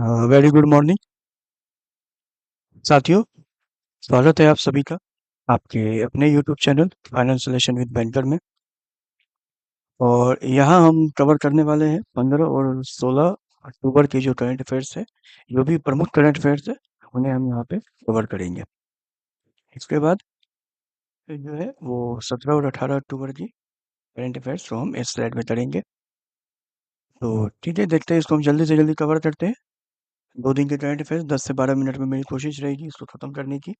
Very good morning साथियों। स्वागत है आप सभी का आपके अपने YouTube channel finance relation with banker में। और यहाँ हम कवर करने वाले हैं 15 और 16 अक्टूबर की जो करंट अफेयर्स है, जो भी प्रमुख करंट अफेयर्स है, उन्हें हम यहाँ पे कवर करेंगे। इसके बाद फिर जो है वो 17 और 18 अक्टूबर की करंट अफेयर्स को हम इस स्लाइड में करेंगे। तो ठीक है, देखते हैं, इसको हम जल्दी से जल्दी कवर करते हैं। 2 दिन के करंट अफेयर्स 10 से 12 मिनट में मेरी कोशिश रहेगी इसको ख़त्म करने की।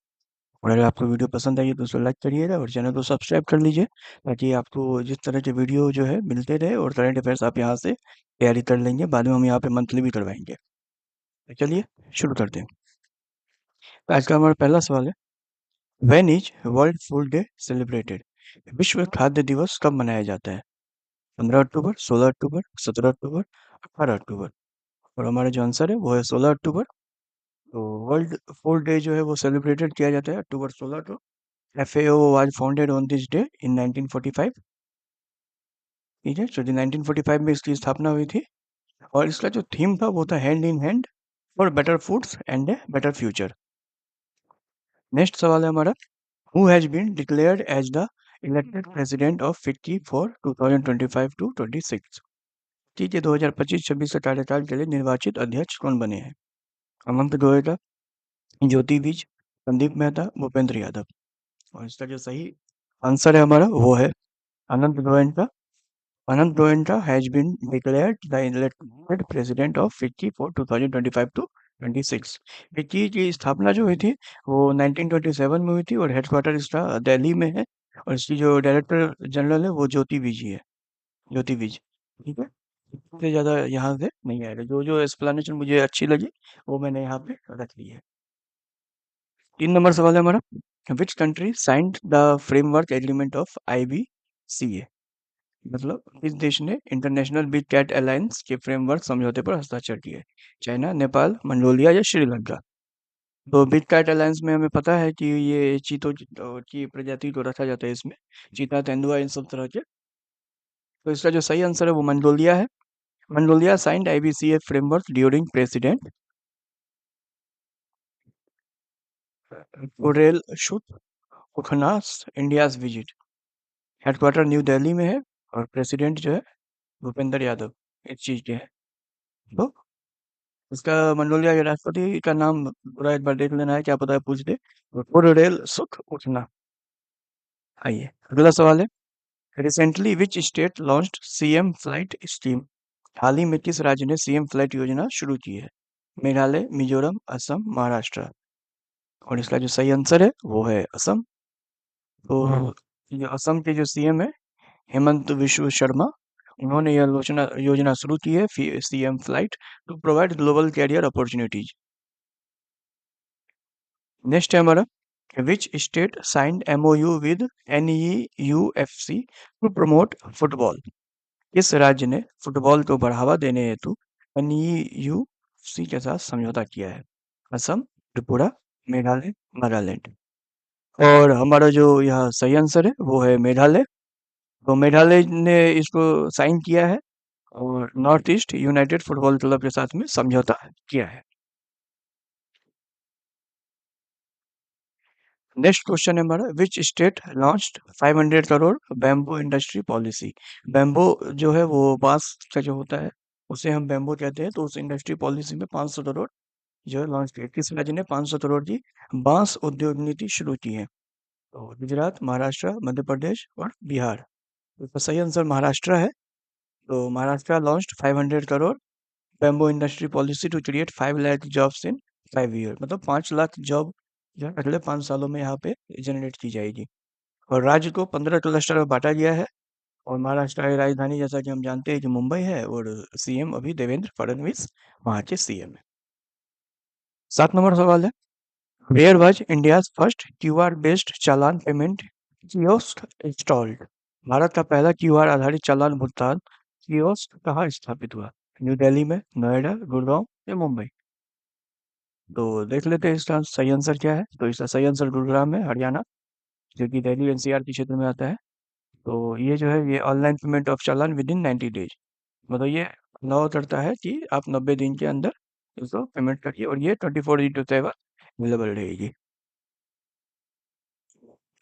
और अगर आपको वीडियो पसंद आई है तो उसको लाइक करिएगा और चैनल को सब्सक्राइब कर लीजिए, ताकि आपको जिस तरह के वीडियो जो है मिलते रहे और करंट अफेयर्स आप यहाँ से तैयारी कर लेंगे। बाद में हम यहाँ पे मंथली भी करवाएंगे। तो चलिए शुरू करते हैं। तो आज का हमारा पहला सवाल है, when is world food day celebrated? विश्व खाद्य दिवस कब मनाया जाता है? 15 अक्टूबर, 16 अक्टूबर, 17 अक्टूबर, 18 अक्टूबर। और हमारा जो आंसर है वो है 16 अक्टूबर। तो वर्ल्ड फूड डे जो है वो सेलिब्रेटेड किया जाता है अक्टूबर 16 को। FAO was founded on this day in 1945। ठीक है, तो 1945 में इसकी स्थापना हुई थी। और इसका जो थीम था वो था hand in hand for better foods and a better future. Next सवाल है हमारा, who has been declared as the elected president of FICCI for 2025 to 26? ठीक है, 2025-26 का कार्यकाल के लिए निर्वाचित अध्यक्ष कौन बने हैं? अनंत गोयटा, ज्योति बीज, संदीप मेहता, भूपेंद्र यादव। और इसका जो सही आंसर है हमारा वो है अनंत गोयटा। Anand Goenka has been declared the elected president of FICCI for 2025 to 26। FICCI की स्थापना जो हुई थी वो 1927 में हुई थी और हेडक्वार्टर इसका दिल्ली में है। और इसकी जो डायरेक्टर जनरल है वो ज्योति विज ही है, ज्योति विज। ठीक है, इससे ज़्यादा यहाँ से नहीं आएगा। जो जो एक्सप्लेनेशन मुझे अच्छी लगी वो मैंने यहाँ पे रख ली है। 3 नंबर सवाल है हमारा, which country signed the framework agreement of IBCA? मतलब किस देश ने इंटरनेशनल बिग कैट अलायंस के फ्रेमवर्क समझौते पर हस्ताक्षर किए? चाइना, नेपाल, मंगोलिया या श्रीलंका? तो बिग कैट अलायंस में हमें पता है कि ये चीतों की प्रजाति को रखा जाता है इसमें, चीता, तेंदुआ, इन सब तरह के। तो इसका जो सही आंसर है वो मंगोलिया है। Mongolia signed IBCA framework during president उरेल शुट उखनास India's visit. Headquarter New Delhi में है और प्रेसिडेंट जो है भूपेंद्र यादव इस चीज के है। तो उसका मंडोलिया के राष्ट्रपति का नाम पूरा एक बार देख लेना है, क्या पता है पूछ दे। रेल सुख उठना। आइए अगला सवाल है, recently which state launched CM flight scheme? हाल ही में किस राज्य ने CM फ्लाइट योजना शुरू की है? मेघालय, मिजोरम, असम, महाराष्ट्र। और इसका जो सही आंसर है वो है असम। तो ये असम के जो CM है हेमंत विश्व शर्मा, उन्होंने यह योजना योजना शुरू की है, CM flight, to provide global career opportunities. Next है हमारा, which state signed MOU with NEUFC to promote football? किस राज्य ने फुटबॉल को बढ़ावा देने हेतु NEUFC के साथ समझौता किया है? असम, त्रिपुरा, मेघालय, नागालैंड। और हमारा जो यहाँ सही आंसर है वो है मेघालय। तो मेघालय ने इसको साइन किया है और north east United football club के साथ में समझौता किया है। नेक्स्ट क्वेश्चन है हमारा, which state launched 500 crore bamboo industry policy? Bamboo जो है वो बांस का जो होता है उसे हम बैम्बू कहते हैं। तो उस इंडस्ट्री पॉलिसी में 500 करोड़ जो है लॉन्च किया। किस राज्य ने 500 करोड़ की बांस उद्योग नीति शुरू की है? तो गुजरात, महाराष्ट्र, मध्य प्रदेश और बिहार। तो इसका सही आंसर महाराष्ट्र है। तो Maharashtra launched 500 crore bamboo industry policy to create 5 lakh jobs in 5 year. मतलब 5 लाख जॉब जो है अगले 5 सालों में यहाँ पे जनरेट की जाएगी। और राज्य को 15 क्लस्टर में बांटा गया है। और महाराष्ट्र की राजधानी जैसा कि हम जानते हैं कि मुंबई है और CM अभी देवेंद्र फडणवीस वहाँ के CM है। 7 नंबर सवाल है, where was India's first QR based challan payment kiosk installed? Bharat का पहला QR आधारित चालान भुगतान कियोस्क कहाँ स्थापित हुआ? न्यू दिल्ली में, नोएडा, गुड़गांव या मुंबई? तो देख लेते हैं इसका सही आंसर क्या है। तो इसका सही आंसर गुरुग्राम है, हरियाणा, जो कि दिल्ली NCR के क्षेत्र में आता है। तो ये जो है ये online payment of challan with in 90 days. मतलब ये अलाउ करता है कि आप 90 दिन के अंदर दोस्तों पेमेंट करिए और ये 24/7 अवेलेबल रहेगी।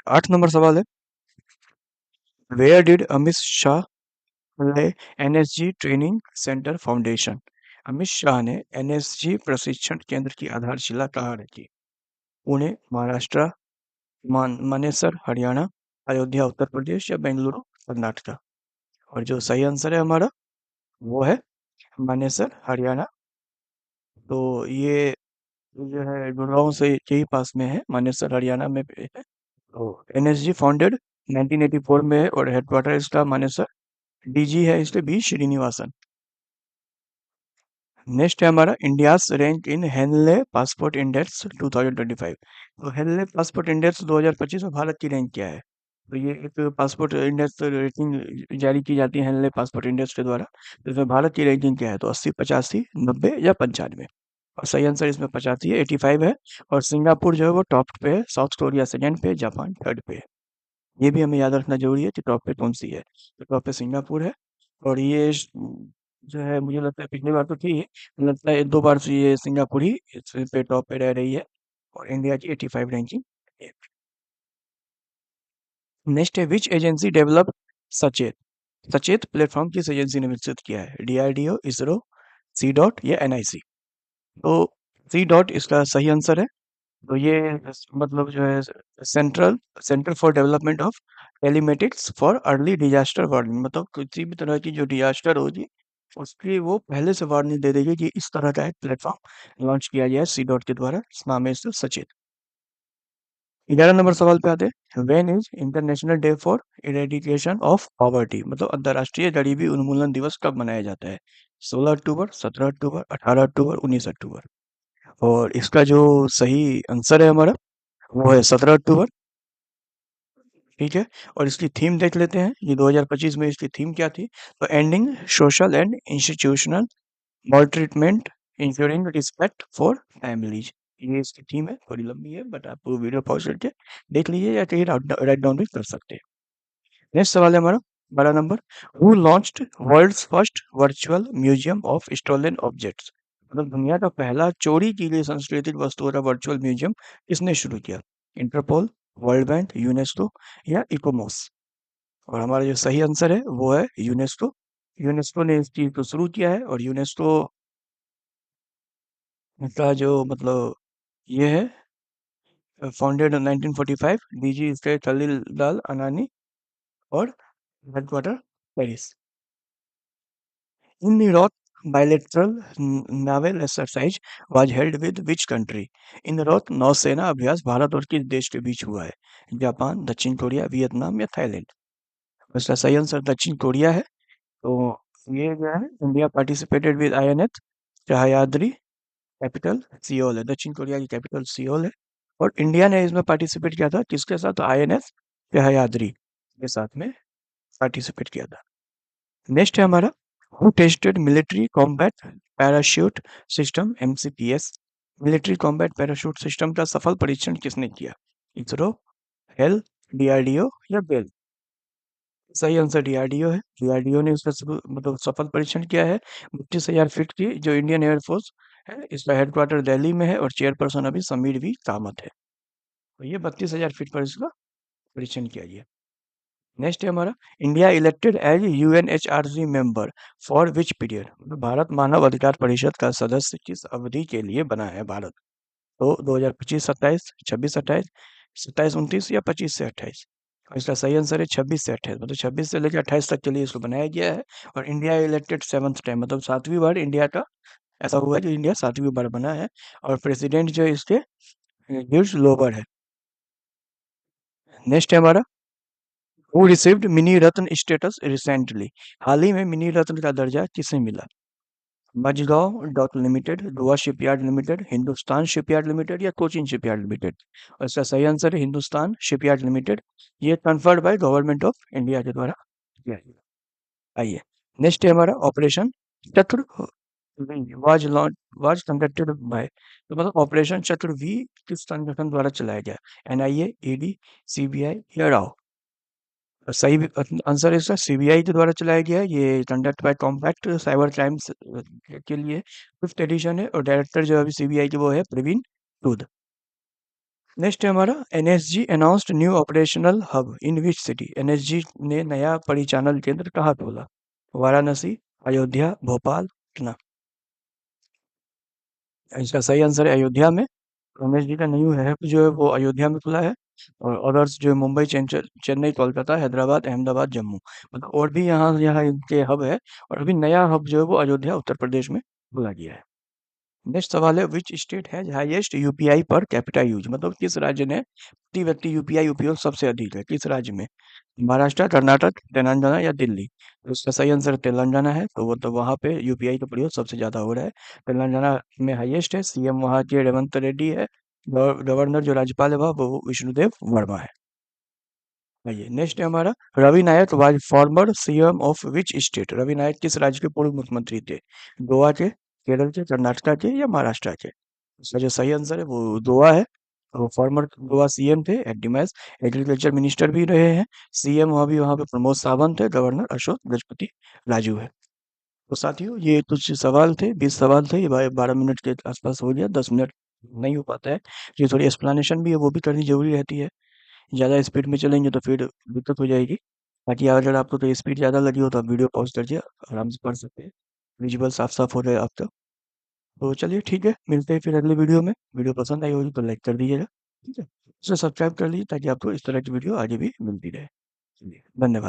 8 नंबर सवाल है, वेयर डिड अमित शाह ले NSG training centre foundation? Amit Shah ने एनएसजी प्रशिक्षण केंद्र की आधारशिला कहाँ रखी? पुणे महाराष्ट्र, मानेसर हरियाणा, अयोध्या उत्तर प्रदेश या बेंगलुरु कर्नाटक? और जो सही आंसर है हमारा वो है मानेसर हरियाणा। तो ये जो है गुड़गांव से यही पास में है, मानेसर हरियाणा में है। तो एनएसजी फाउंडेड 1984 में है और हेडक्वार्टर इसका मानेसर। डीजी है इसके बी श्रीनिवासन। नेक्स्ट है हमारा India's rank in Henley passport index 2025। तो हेनले पासपोर्ट इंडेक्स 2025 में भारत की रैंक क्या है? तो ये एक पासपोर्ट इंडेक्स रेटिंग जारी की जाती है हेनले पासपोर्ट इंडेक्स के द्वारा। तो इसमें भारत की रैंकिंग क्या है? तो 80, 85, 90 या 95? और सही आंसर इसमें 85 है, 85 है। और सिंगापुर जो है वो टॉप पे है, साउथ कोरिया सेकंड पे, जापान थर्ड पे है। ये भी हमें याद रखना जरूरी है कि टॉप पे कौन सी है। तो टॉप पे सिंगापुर है। और ये जो है मुझे लगता है पिछली बार तो थी, मुझे लगता है 2 बार से ये सिंगापुर ही इस पे टॉप पे रह रही है। और इंडिया की 85 रैंकिंग है। नेक्स्ट है, विच एजेंसी डेवलप सचेत? सचेत प्लेटफॉर्म किस एजेंसी ने विकसित किया है? डीआरडीओ, इसरो, सी डॉट या एनआईसी? तो सी डॉट इसका सही आंसर है। तो ये मतलब जो है central centre for development of telematics for early disaster warning, मतलब किसी भी तरह की जो डिजास्टर होगी उसकी वो पहले से वार्निंग दे देगी कि इस तरह का एक प्लेटफॉर्म लॉन्च किया गया है सी डॉट के द्वारा। इस नाम है इससे सचेत। 11 नंबर सवाल पे आते हैं, when is international day for eradication of poverty? मतलब अंतर्राष्ट्रीय गरीबी उन्मूलन दिवस कब मनाया जाता है? 16 अक्टूबर, 17 अक्टूबर, 18 अक्टूबर, 19 अक्टूबर? और इसका जो सही आंसर है हमारा वो है 17 अक्टूबर। ठीक है। और इसकी थीम देख लेते हैं, ये 2025 में इसकी थीम क्या थी? तो ending social and institutional maltreatment, ensuring respect for families. ये इसकी थीम है, थोड़ी लंबी है बट आप वीडियो पॉज करके देख लीजिए या कहीं राइट डाउन भी कर सकते हैं। नेक्स्ट सवाल है हमारा 12 number, who launched world's first virtual museum of stolen objects? मतलब दुनिया का पहला चोरी की गई सांस्कृतिक वस्तुओं का वर्चुअल म्यूजियम किसने शुरू किया? इंटरपोल, वर्ल्ड बैंक, यूनेस्को या इकोमोस? और हमारा जो सही आंसर है वो है यूनेस्को। यूनेस्को ने इस चीज को शुरू किया है और यूनेस्को का जो मतलब ये है फाउंडेड इन 1945, डीजी स्टेट खलील लाल अनानी और headquarter Paris. In Europe bilateral naval exercise was held with which country? In Europe नौसेना अभ्यास भारत और किस देश के बीच हुआ है? जापान, दक्षिण कोरिया, वियतनाम या थाईलैंड? इसका सही आंसर दक्षिण कोरिया है। तो ये जो है India participated with INH Sahyadri, capital Seoul है, दक्षिण कोरिया की कैपिटल सियोल है। और इंडिया ने इसमें पार्टिसिपेट किया था किसके साथ? आईएनएस सह्याद्री के साथ में पार्टिसिपेट किया था। नेक्स्ट है हमारा, who tested military combat parachute system MCPS? Military combat parachute system का सफल परीक्षण किसने किया? इसरो, हेल, डीआरडीओ या बेल? सही आंसर डीआरडीओ है। डीआरडीओ ने उसका मतलब सफल परीक्षण किया है। 32,000 फीट की जो इंडियन एयरफोर्स है, इसका हेडक्वार्टर दिल्ली में है और चेयरपर्सन अभी समीर वी कामत है। तो ये 32,000 फीट पर इसका परीक्षण किया गया। नेक्स्ट है हमारा, India elected as UNHRC member for which period? मतलब भारत मानव अधिकार परिषद का सदस्य किस अवधि के लिए बना है भारत? तो 2025-27, 26-28, 27-29 या 25 से 28? इसका सही आंसर है 26 से 28, मतलब 26 से लेकर 28 तक के लिए इसको बनाया गया है। और इंडिया इलेक्टेड 7th टाइम, मतलब 7वीं बार इंडिया का ऐसा हुआ है कि इंडिया 7वीं बार बना है। और प्रेसिडेंट जो है इसके ह्यूज लोबर है। नेक्स्ट है हमारा, who received mini ratna status recently? हाल ही में मिनी रत्न का दर्जा किसे मिला? Mazagon dock limited, Goa shipyard limited, Hindustan shipyard limited या कोचिन शिपयार्ड लिमिटेड? और इसका सही आंसर है हिंदुस्तान शिपयार्ड लिमिटेड। ये conferred by government of India के द्वारा किया गया। आइए, नेक्स्ट है हमारा ऑपरेशन चतुर्वी वाज कंडक्टेड बाय, तो मतलब ऑपरेशन चतुर्वी किस संगठन द्वारा चलाया गया? एनआईए, ईडी, सीबीआई या राव? सही आंसर इसका सीबीआई के द्वारा चलाया गया है। ये conduct bye compact cyber crimes के लिए फिफ्थ एडिशन है और डायरेक्टर जो अभी सीबीआई के वो है प्रवीण सूद। नेक्स्ट है हमारा NSG announced new operational hub in which city. NSG ने नया परिचालन केंद्र कहाँ खोला? वाराणसी, अयोध्या, भोपाल, पटना। इसका सही आंसर है अयोध्या में। रमेश जी का न्यू है जो है वो अयोध्या में खुला है और अदर्स जो है मुंबई, चेन्नई, कोलकाता, हैदराबाद, अहमदाबाद, जम्मू, मतलब और भी यहाँ यहाँ इनके हब है। और अभी नया हब जो है वो अयोध्या उत्तर प्रदेश में खुला गया है। नेक्स्ट सवाल है which state has highest UPI per capita use, मतलब किस राज्य ने प्रति व्यक्ति यूपीआई उपयोग सबसे अधिक है, किस राज्य में? महाराष्ट्र, कर्नाटक, तेलंगाना या दिल्ली? तो इसका सही आंसर तेलंगाना है। तो वो तो वहाँ पे यूपीआई का प्रयोग सबसे ज्यादा हो रहा है। तेलंगाना में हाईएस्ट है। सीएम वहाँ के रेवंत रेड्डी है। गवर्नर जो राज्यपाल है वह वो विष्णुदेव वर्मा है। आइए नेक्स्ट है हमारा Ravi Naik was former CM of which state. Ravi Naik किस राज्य के पूर्व मुख्यमंत्री थे? गोवा के, केरल के, कर्नाटका के या महाराष्ट्र के? इसका जो सही आंसर है वो गोवा है। वो फॉर्मर गोवा सीएम थे। एडिमास एग्रीकल्चर मिनिस्टर भी रहे हैं। सीएम वहाँ पे प्रमोद सावंत है। गवर्नर अशोक गजपति राजू है। तो साथियों ये कुछ सवाल थे, 20 सवाल थे। ये 12 मिनट के आसपास हो गया, 10 मिनट नहीं हो पाता है। ये थोड़ी एक्सप्लेनेशन भी है वो भी करनी जरूरी रहती है। ज़्यादा स्पीड में चलेंगे तो फिर दिक्कत हो जाएगी। बाकी अगर आपको तो स्पीड ज़्यादा लगी हो तो आप वीडियो पॉज करके आराम से पढ़ सकते हैं। विजुअल साफ साफ हो रहा है आपका। तो चलिए ठीक है, मिलते हैं फिर अगले वीडियो में। वीडियो पसंद आई होगी तो लाइक कर दीजिएगा। ठीक है, इसे सब्सक्राइब कर लीजिए ताकि आपको इस तरह की वीडियो आगे भी मिलती रहे। चलिए, धन्यवाद।